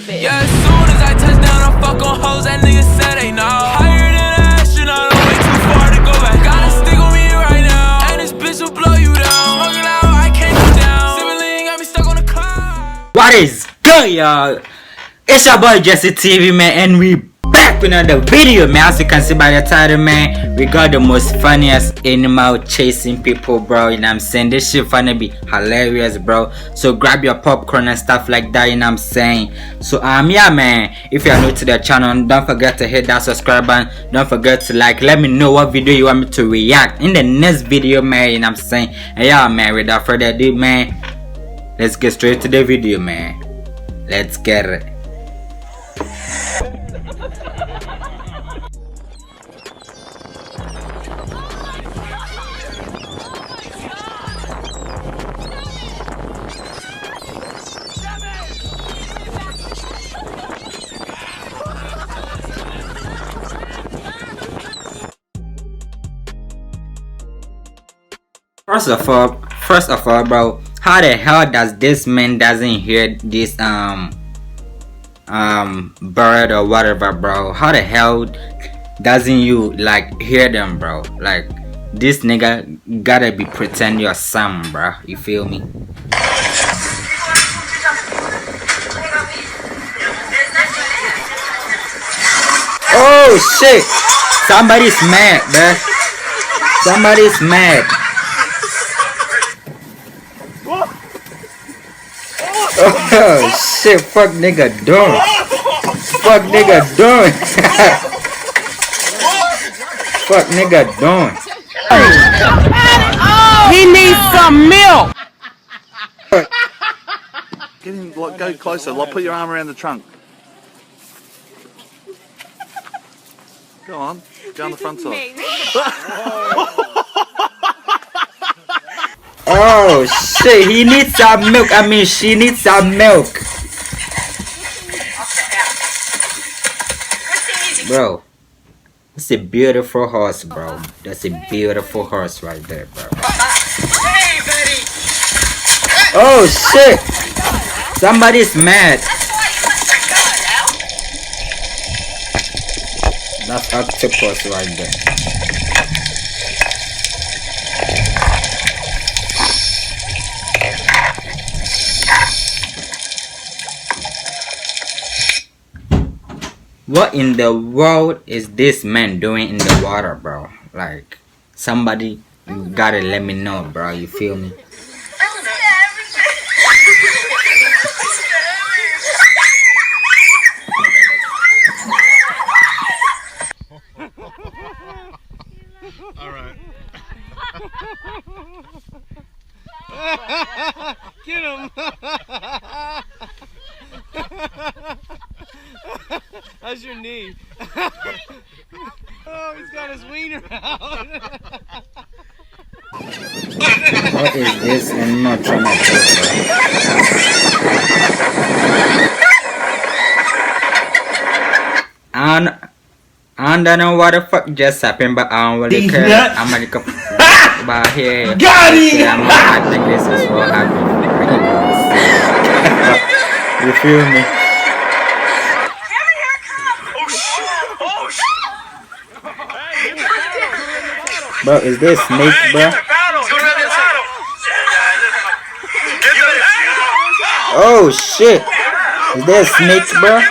stupid. Yeah, as soon as I touch down, I fuck on hoes. That nigga said they know. Higher than an astronaut, I'm way too far to go back. Gotta stick on me right now, and this bitch will blow you down. Smoking out, I can't go down. Simmering got me stuck on the cloud. What is good, y'all? It's your boy Jesse TV, man, and we back with another video, man. As you can see by the title, man, we got the most funniest animal chasing people, bro. You know what I'm saying? This shit finna be hilarious, bro. So grab your popcorn and stuff like that, you know what I'm saying? So yeah, man, if you are new to the channel, don't forget to hit that subscribe button. Don't forget to like. Let me know what video you want me to react in the next video, man. You know what I'm saying? And yeah, man, without further ado, man, let's get straight to the video, man. Let's get it. First of all, bro, how the hell does this man doesn't hear this bird or whatever, bro? How the hell doesn't you like hear them, bro? Like, this nigga gotta be pretend you're some, bro. You feel me? Oh shit! Somebody's mad, bro. Somebody's mad. Oh shit, fuck nigga doing. Fuck nigga doing. Fuck nigga doing. He needs some milk. Get him, like, go closer. Like, put your arm around the trunk. Go on. Go on the front side. Oh shit, he needs some milk. I mean, she needs some milk. Bro, it's a beautiful horse, bro. That's a beautiful horse right there, bro. Oh shit, somebody's mad. That's octopus right there. What in the world is this man doing in the water, bro? Like, somebody gotta let me know, bro. You feel me? Alright. Get him! How's your knee? Oh, he's got his wiener out. What is this? I'm not trying to do I don't know what the fuck just happened, but I don't really care. I'm gonna go about here. Got it! I think this is what happened. You feel me? Bro, is there a snake, bro? Oh shit! Is there a snake, bro?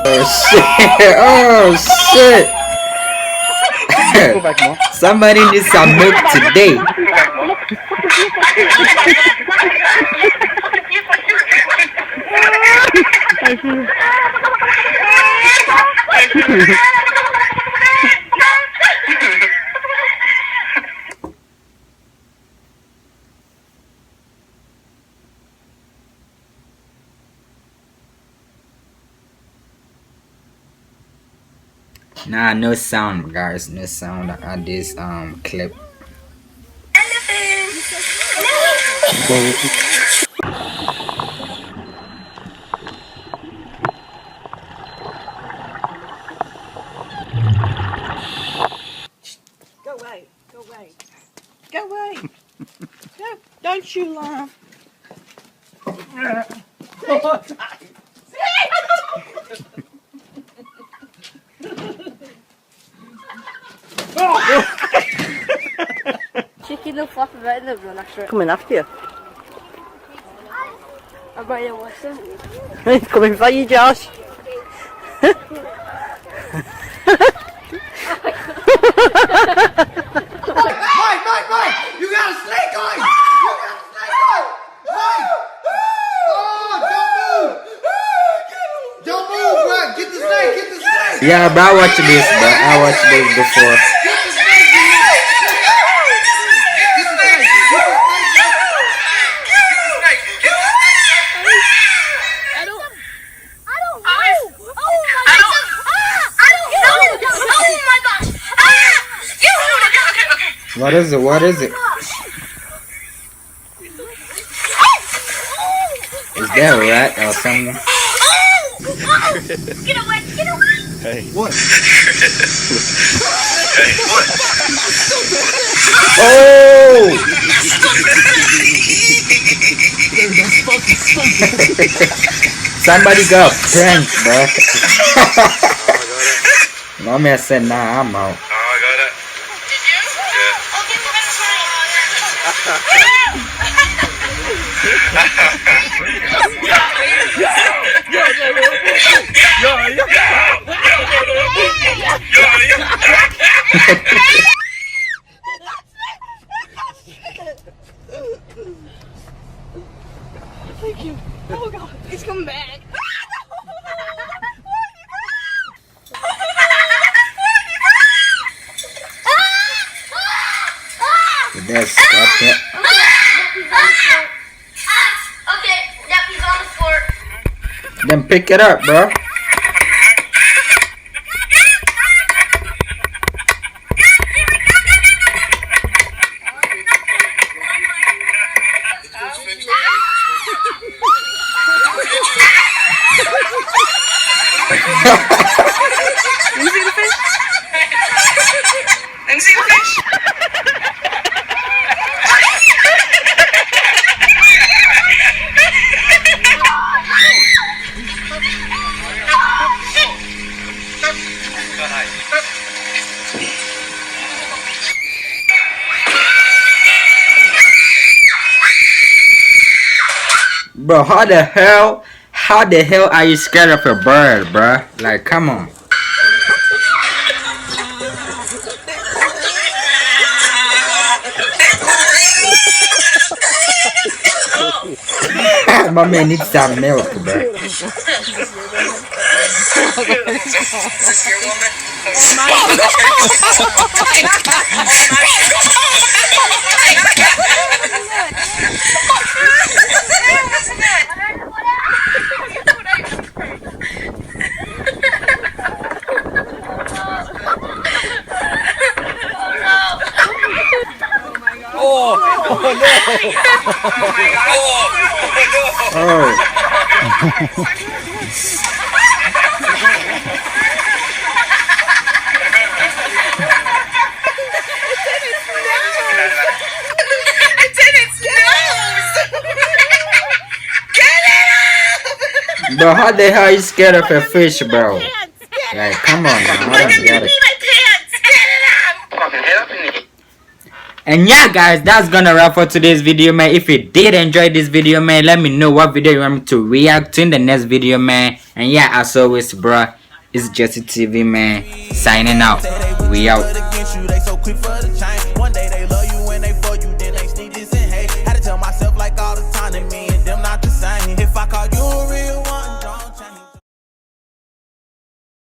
Oh shit! Oh shit! Somebody needs some milk today. Nah, no sound, guys. No sound at this clip. Go away. Go away. Go away. No, don't you laugh. Chicken will flap about in the run after it. Coming after you. I might have listened. He's coming for you, Josh. Mike! You got a snake on you! You got a snake on you! Mike! Oh, don't move, bro! Get the snake! Yeah, bro, I watched this, bro. I watched this before. Get the snake! What is it? What is it? Is there a rat or something? Get away! Get away! Hey. What? Oh! Somebody got pranked, bro. My man said, nah, I'm out. Thank you. Oh god, he's coming back. That's stop it. Okay, yep, he's on the floor. Then pick it up, bro. Bro, how the hell are you scared of a bird, bro? Like, come on. My man needs some milk, bro. Bro, how the hell are you scared of a fish, bro? Like, come on, man. I don't get it. And yeah, guys, that's gonna wrap for today's video, man. If you did enjoy this video, man, let me know what video you want me to react to in the next video, man. And yeah, as always, bro, it's Jesse TV, man. Signing out. We out.